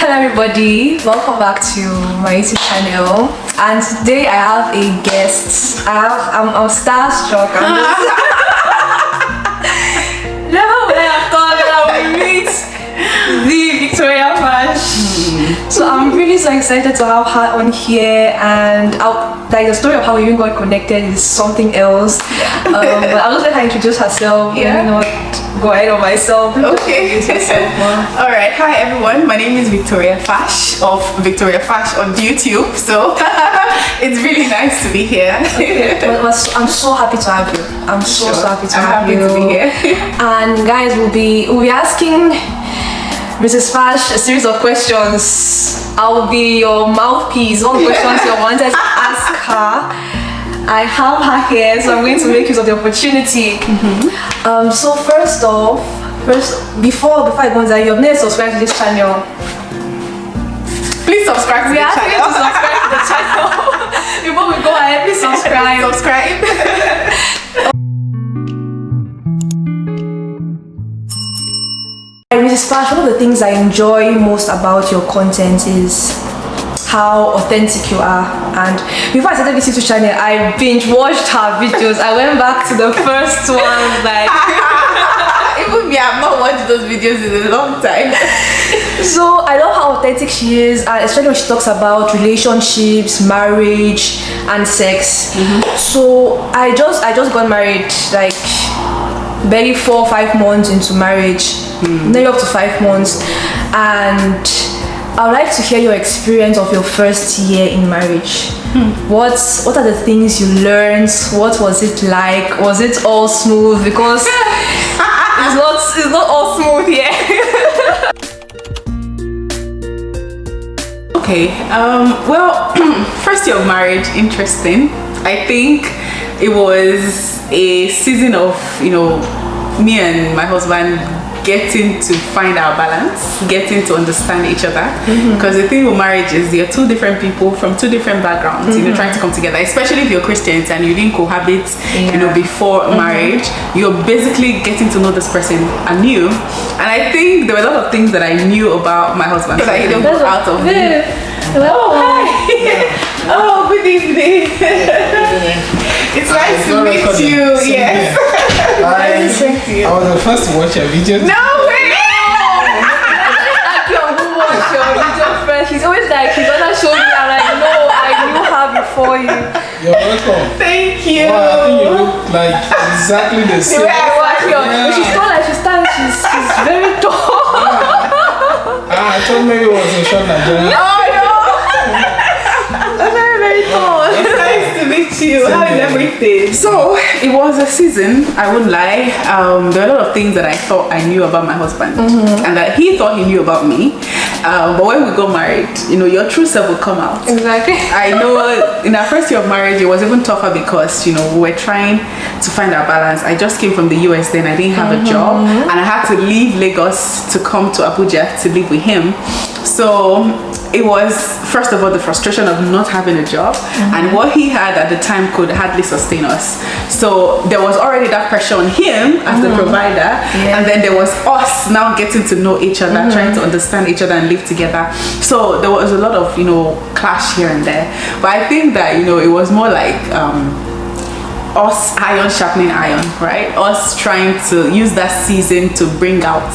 everybody, welcome back to my YouTube channel. And today I have a guest. I'm starstruck. Never would I have thought that I would meet the Victoria Fash. So I'm really so excited to have her on here, and like the story of how we even got connected is something else. But I'll just let her introduce herself. Yeah. Let me not go ahead of myself. Okay. All right. Hi everyone. My name is Victoria Fash of Victoria Fash on YouTube. So it's really nice to be here. Okay. I'm so happy to have you. I'm so happy to have you. To be here. And guys, we'll be asking Mrs. Fash a series of questions. I'll be your mouthpiece. All the questions you wanted to ask her. I have her here, so I'm going to make use of the opportunity. So before I go on, you have never subscribed to this channel. Please subscribe to the channel. To subscribe to the channel. Before we go ahead, please subscribe. Mrs. Fash, one of the things I enjoy most about your content is how authentic you are. And before I started this YouTube channel, I binge watched her videos. I went back to the first one, like even me, I've not watched those videos in a long time. So I love how authentic she is, and especially when she talks about relationships, marriage, and sex. So I just got married like barely 4 or 5 months into marriage, nearly up to 5 months, and I would like to hear your experience of your first year in marriage. What are the things you learned? What was it like? Was it all smooth? Because it's not all smooth here. Okay. Well, first year of marriage, interesting. I think it was a season of, me and my husband getting to find our balance, getting to understand each other. Because the thing with marriage is you're two different people from two different backgrounds, trying to come together, especially if you're Christians and you didn't cohabit, before marriage. You're basically getting to know this person anew. And I think there were a lot of things that I knew about my husband that he didn't go out of me. Oh, hi. Oh, good evening. It's nice to meet you. Yes. I was the first to watch your videos. No way! Who watched your video first? He's always like, he's gonna show me. I'm like, no, I knew her before you. You're welcome. Thank you. Wow, I think you look like exactly the same. Yeah. She's not like she's very tall. I thought maybe it was a short Nigerian. Oh no! Very tall. It's nice to meet you. How is everything? So it was a season, I wouldn't lie. There were a lot of things that I thought I knew about my husband, and that he thought he knew about me. But when we got married, your true self would come out. Exactly. I know in our first year of marriage, it was even tougher because, we were trying to find our balance. I just came from the US then. I didn't have a job, and I had to leave Lagos to come to Abuja to live with him. So it was, first of all, the frustration of not having a job, and what he had at the time could hardly sustain us. So there was already that pressure on him as the provider, and then there was us now getting to know each other, trying to understand each other and live together. So there was a lot of, clash here and there. But I think that, it was more like us iron sharpening iron, right? Us trying to use that season to bring out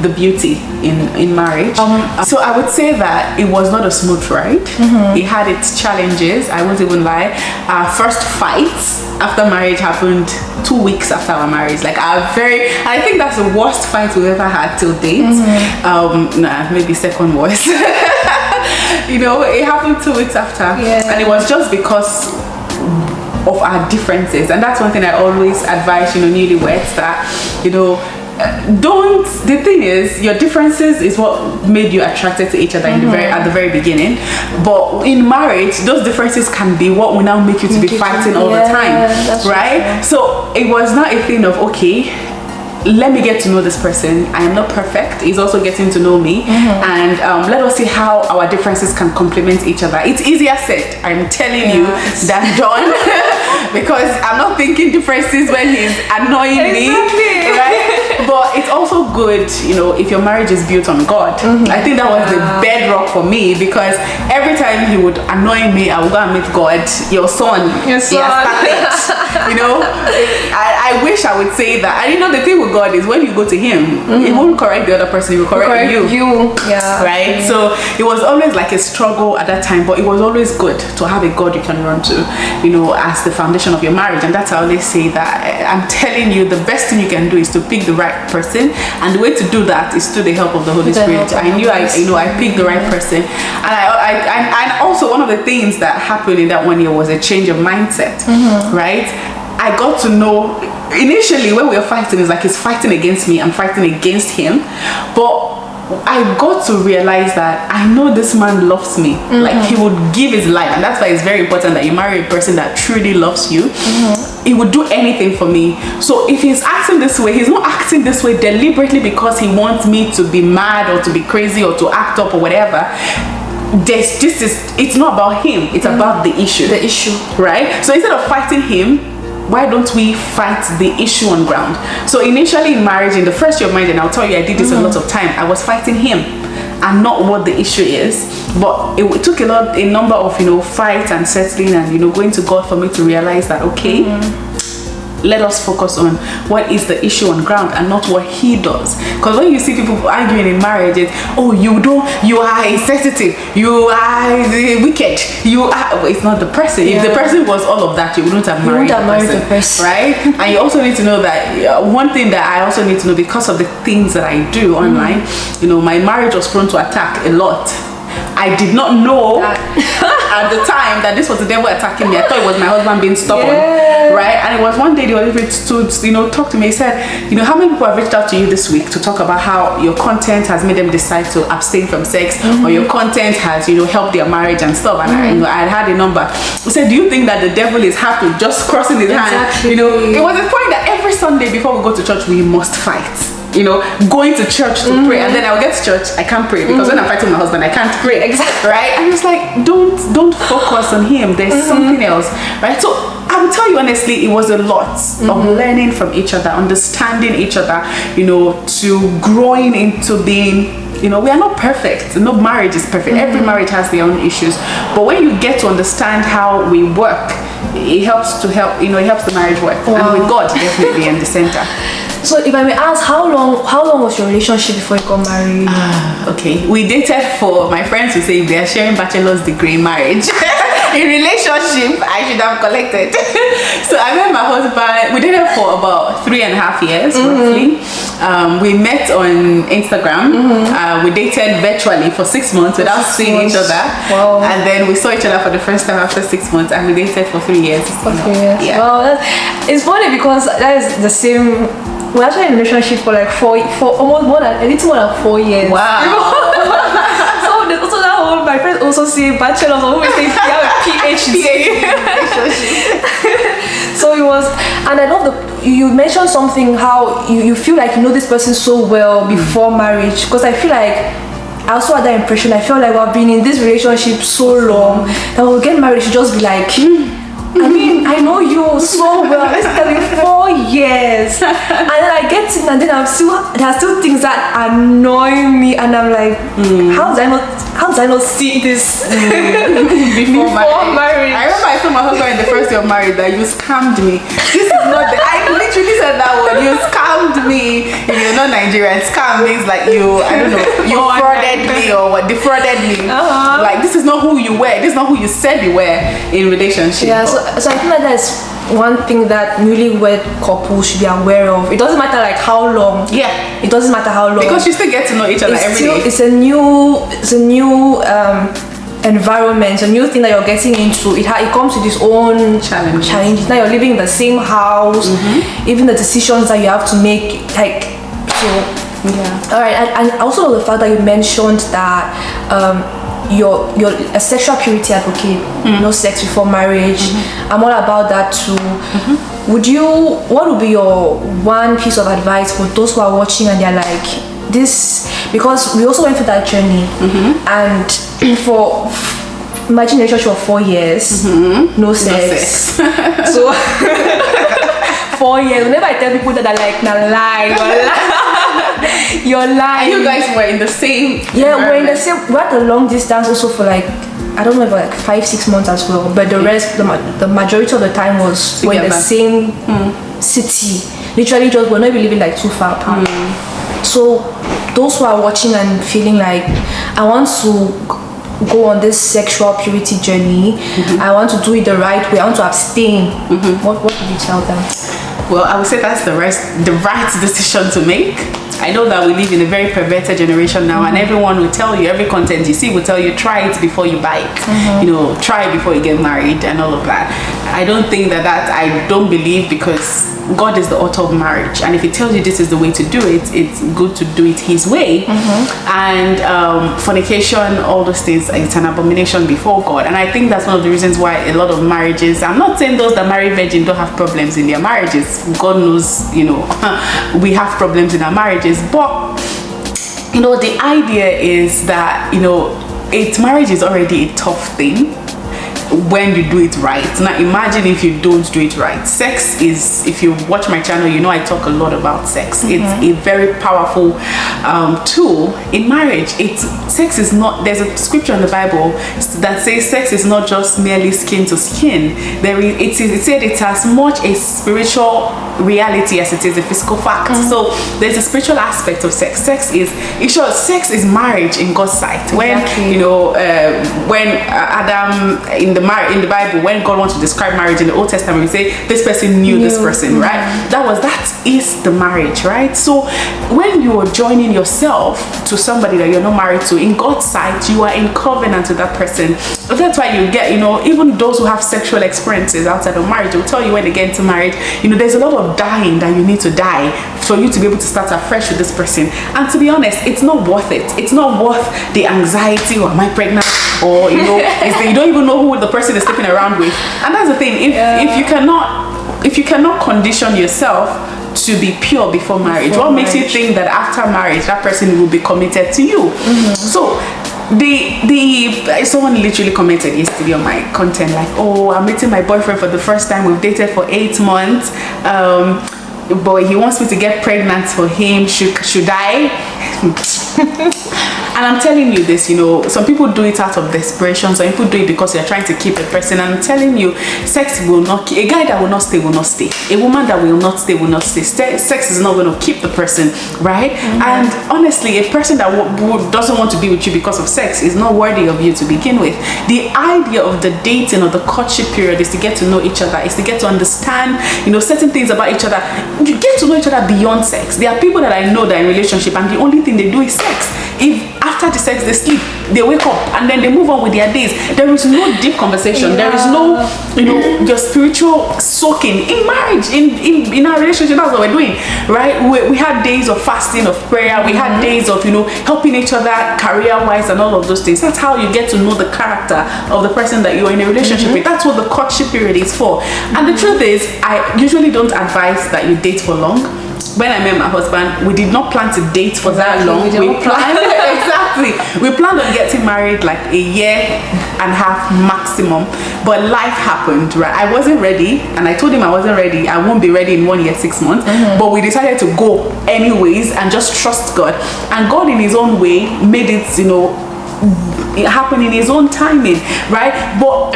the beauty in marriage. So I would say that it was not a smooth ride. It had its challenges, I won't even lie. Our first fight after marriage happened 2 weeks after our marriage. Like I think that's the worst fight we've ever had till date. Maybe second worst. It happened 2 weeks after, and it was just because of our differences. And that's one thing I always advise newlyweds, that the thing is, your differences is what made you attracted to each other at the very beginning, but in marriage those differences can be what will now make you to be fighting all the time, right? So it was not a thing of, okay, let me get to know this person. I am not perfect. He's also getting to know me, and let us see how our differences can complement each other. It's easier said, I'm telling you, than done. because I'm not thinking differences when he's annoying me, right? But it's also good, you know, if your marriage is built on God. I think that was the bedrock for me, because every time he would annoy me, I would go and meet God. Your son. He has started. You know, I wish I would say that. And you know, the thing with God is when you go to him, he won't correct the other person, he will correct you. Yeah. Right? So it was always like a struggle at that time, but it was always good to have a God you can run to, you know, as the foundation of your marriage. And that's how I always say that I'm telling you, the best thing you can do is to pick the right person, and the way to do that is through the help of the Holy Spirit. I knew I picked the right person, and also one of the things that happened in that 1 year was a change of mindset, right? I got to know initially when we were fighting, it's like he's fighting against me, I'm fighting against him, but I got to realize that I know this man loves me. Like, he would give his life, and that's why it's very important that you marry a person that truly loves you. He would do anything for me. So if he's acting this way, he's not acting this way deliberately because he wants me to be mad or to be crazy or to act up or whatever. It's not about him, it's about the issue, right? So instead of fighting him, why don't we fight the issue on ground? So initially in marriage, in the first year of marriage, and I'll tell you, I did this a lot of time, I was fighting him and not what the issue is. But it took a number of, you know, fights and settling and, you know, going to God for me to realize that, okay, let us focus on what is the issue on ground and not what he does. Because when you see people arguing in marriage, it's, oh, you are insensitive, you are wicked, it's not the person. If the person was all of that, you wouldn't have married the person, right? And you also need to know that one thing that I also need to know, because of the things that I do online, you know, my marriage was prone to attack a lot. I did not know at the time that this was the devil attacking me. I thought it was my husband being stubborn, right? And it was one day they were able to, you know, talk to me. He said, you know, how many people have reached out to you this week to talk about how your content has made them decide to abstain from sex, or your content has, you know, helped their marriage and stuff. And I had a number. He said, do you think that the devil is happy just crossing his hand? You know, it was a point that every Sunday before we go to church, we must fight. You know, going to church to pray, and then I'll get to church, I can't pray because when I'm fighting my husband, I can't pray. Exactly. Right? And it's like, don't focus on him. There's something else, right? So I will tell you honestly, it was a lot of learning from each other, understanding each other, you know, to growing into being, you know, we are not perfect. No marriage is perfect. Every marriage has their own issues. But when you get to understand how we work, it helps the marriage work. Wow. And with God definitely in the center. So if I may ask, how long was your relationship before you got married? Okay, we dated for, my friends would say, they are sharing bachelor's degree in marriage. In relationship, I should have collected. So I met my husband, we dated for about 3.5 years, roughly. We met on Instagram. We dated virtually for 6 months without seeing each other. Wow. And then we saw each other for the first time after 6 months, and we dated for 3 years. For 3 years. Yeah. Well, it's funny because that is the same. We're actually in a relationship for like for almost a little more than 4 years. Wow. So there's also that whole, my friends also say bachelor's, or we say you have a PhD. So it was, and I love you mentioned something, how you feel like you know this person so well before marriage, because I feel like I also had that impression. I felt like I've been in this relationship so long that we'll get married, should just be like, I mean, I know you so well. It's going to be 4 years, and then I get in, and then there are still things that annoy me, and I'm like, how did I not see this before marriage? I remember I told my husband in the first year of marriage that you scammed me. This is not I literally said that word. You scammed me. If you're not Nigerian, scam means like you frauded me or what, defrauded me. Like, this is not who you were. This is not who you said you were in relationship. Yeah, so I think that's one thing that newlywed couples should be aware of. It doesn't matter like how long. Yeah. It doesn't matter how long. Because you still get to know each other every day. It's a new environment, a new thing that you're getting into. It comes with its own challenges. Now you're living in the same house, even the decisions that you have to make, like, so yeah. All right, and also the fact that you mentioned that you're a sexual purity advocate, no sex before marriage. I'm all about that too. What would be your one piece of advice for those who are watching and they're like, this, because we also went through that journey, and imagine a relationship of 4 years, no sex. So 4 years. Whenever I tell people that are like, nah, lie, you're lying. And you guys were in the same. Yeah, we're in the same. We're at a long distance also for like, I don't know, about like 5-6 months as well. But the rest, the majority of the time was we're in the same city. Literally, just we're not even living like too far apart. So those who are watching and feeling like, I want to go on this sexual purity journey, I want to do it the right way, I want to abstain, what would you tell them? Well, I would say that's the right decision to make. I know that we live in a very perverted generation now, and everyone will tell you, every content you see will tell you, try it before you buy it. You know, try it before you get married and all of that. I don't think I don't believe, because God is the author of marriage, and if he tells you this is the way to do it, it's good to do it his way. And fornication, all those things, it's an abomination before God. And I think that's one of the reasons why a lot of marriages, I'm not saying those that marry virgin don't have problems in their marriages. God knows, you know, we have problems in our marriages, but you know, the idea is that, you know, marriage is already a tough thing when you do it right. Now imagine if you don't do it right. Sex is, if you watch my channel, you know I talk a lot about sex. It's a very powerful tool in marriage. Sex is not, there's a scripture in the Bible that says sex is not just merely skin to skin. It said it's as much a spiritual reality as it is a physical fact. So there's a spiritual aspect of sex. Sex is marriage in God's sight. When you know, when Adam in the Bible, when God wants to describe marriage in the Old Testament, we say this person knew this person, right? That is the marriage, right? So when you are joining yourself to somebody that you're not married to, in God's sight, you are in covenant with that person. So that's why you get, you know, even those who have sexual experiences outside of marriage will tell you when they get into marriage, you know, there's a lot of dying that you need to die for you to be able to start afresh with this person. And to be honest, it's not worth it. It's not worth the anxiety, or am I pregnant, or you know, you don't even know who the person is sleeping around with. And that's the thing, if you cannot condition yourself to be pure before marriage, what makes you think that after marriage that person will be committed to you? So someone literally commented yesterday on my content like, oh, I'm meeting my boyfriend for the first time, we've dated for 8 months, but he wants me to get pregnant for him. Should I? And I'm telling you this, you know, some people do it out of desperation, some people do it because they're trying to keep a person. And I'm telling you, sex will not, a guy that will not stay will not stay, a woman that will not stay will not stay. Sex is not going to keep the person, right? And honestly, a person that doesn't want to be with you because of sex is not worthy of you to begin with. The idea of the dating or the courtship period is to get to know each other, is to get to understand, you know, certain things about each other. You get to know each other beyond sex. There are people that I know that are in relationship and the only thing they do is sex. If after the sex they sleep, they wake up and then they move on with their days. There is no deep conversation. There is no, you know, your spiritual soaking in marriage, in our relationship. That's what we're doing, right? We had days of fasting, of prayer. We had days of, you know, helping each other career-wise and all of those things. That's how you get to know the character of the person that you're in a relationship with. That's what the courtship period is for. And the truth is, I usually don't advise that you date for long. When I met my husband, we did not plan to date for that long. We planned we planned on getting married like a year and a half maximum, but life happened, right? I wasn't ready, and I told him I wasn't ready. I won't be ready in 1 year, 6 months. But we decided to go anyways and just trust God. And God in his own way made it, you know, it happened in his own timing, right? But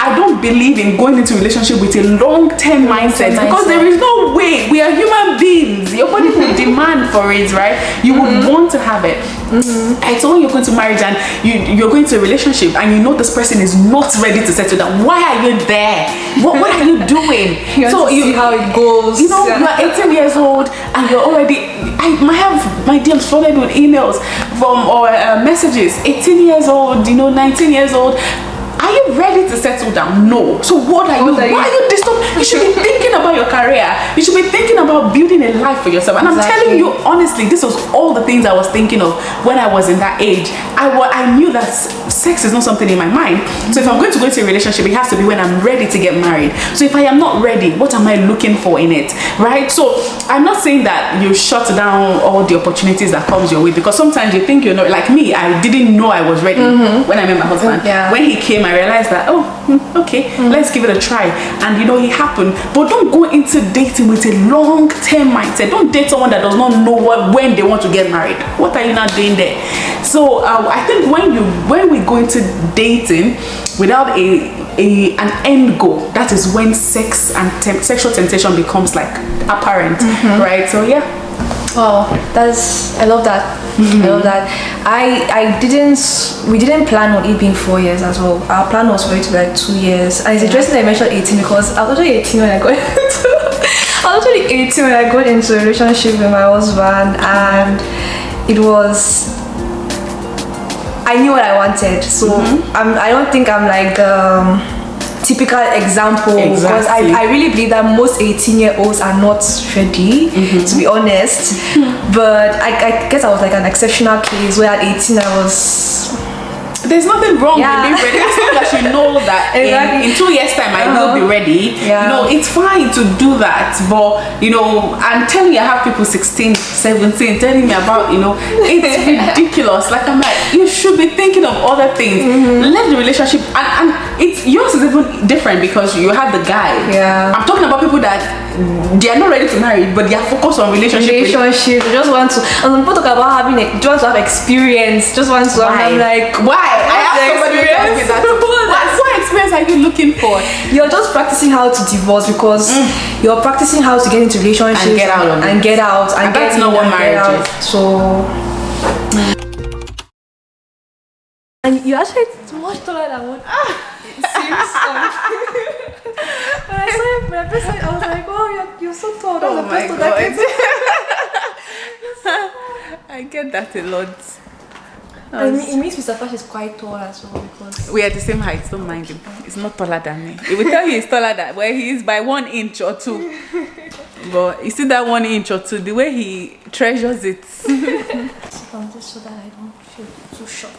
I don't believe in going into a relationship with a long-term mindset, because there is no way. We are human beings. Your body will demand for it, right? You would want to have it. And so when you're going to marriage and you're going to a relationship and you know this person is not ready to settle down, why are you there? What are you doing? You see how it goes. You know, you're 18 years old and you're already, I might have my DMs flooded with emails from or messages. 18 years old, you know, 19 years old. Are you ready to settle down? No. So what are you? Why are you disturbed? You should be thinking about your career. You should be thinking about building a life for yourself. And I'm telling you honestly, this was all the things I was thinking of when I was in that age. I knew that sex is not something in my mind. So if I'm going to go into a relationship, it has to be when I'm ready to get married. So if I am not ready, what am I looking for in it, right? So I'm not saying that you shut down all the opportunities that comes your way, because sometimes you think you're not. Like me, I didn't know I was ready when I met my husband. When he came, I realized that, okay, let's give it a try. And you know, he happened. But don't go into dating with a long-term mindset. Don't date someone that does not know when they want to get married. What are you not doing there? So I think when we go into dating without an end goal, that is when sex and sexual temptation becomes like apparent, right? So yeah. Wow, I love that. I love that. We didn't plan on it being 4 years as well. Our plan was for it to be like 2 years. And it's interesting that I mentioned 18 because I was actually 18 when I got into a relationship with my husband, and it was, I knew what I wanted. So I don't think I'm like the typical example, because I really believe that most 18-year-olds are not ready, to be honest. But I guess I was like an exceptional case where at 18 I was. There's nothing wrong with being ready, as long as you know that in 2 years time I will be ready. You know, it's fine to do that. But you know, I'm telling you, I have people 16, 17 telling me about, you know, it's ridiculous. Like, I'm like, you should be thinking of other things. Let the relationship, and it's yours is even different because you have the guy. I'm talking about people that they are not ready to marry, but they are focused on relationship. They just want to, and people talk about having just want to have experience, just want to have, I'm like, why? I have somebody who tells me that. What experience are you looking for? You're just practicing how to divorce, because you're practicing how to get into relationships and get out and get out, and that's not what marriage is. So, and you actually much taller than what? Seriously. When I saw you, I was like, oh, you're so tall. Oh my God. I get that a lot. It means Mr. Fash is quite tall as well, because we are the same height. Don't mind him. He's not taller than me. He will tell you he's taller than, well, he is by 1 inch or 2. But you see that 1 inch or 2, the way he treasures it. so that I don't feel too short.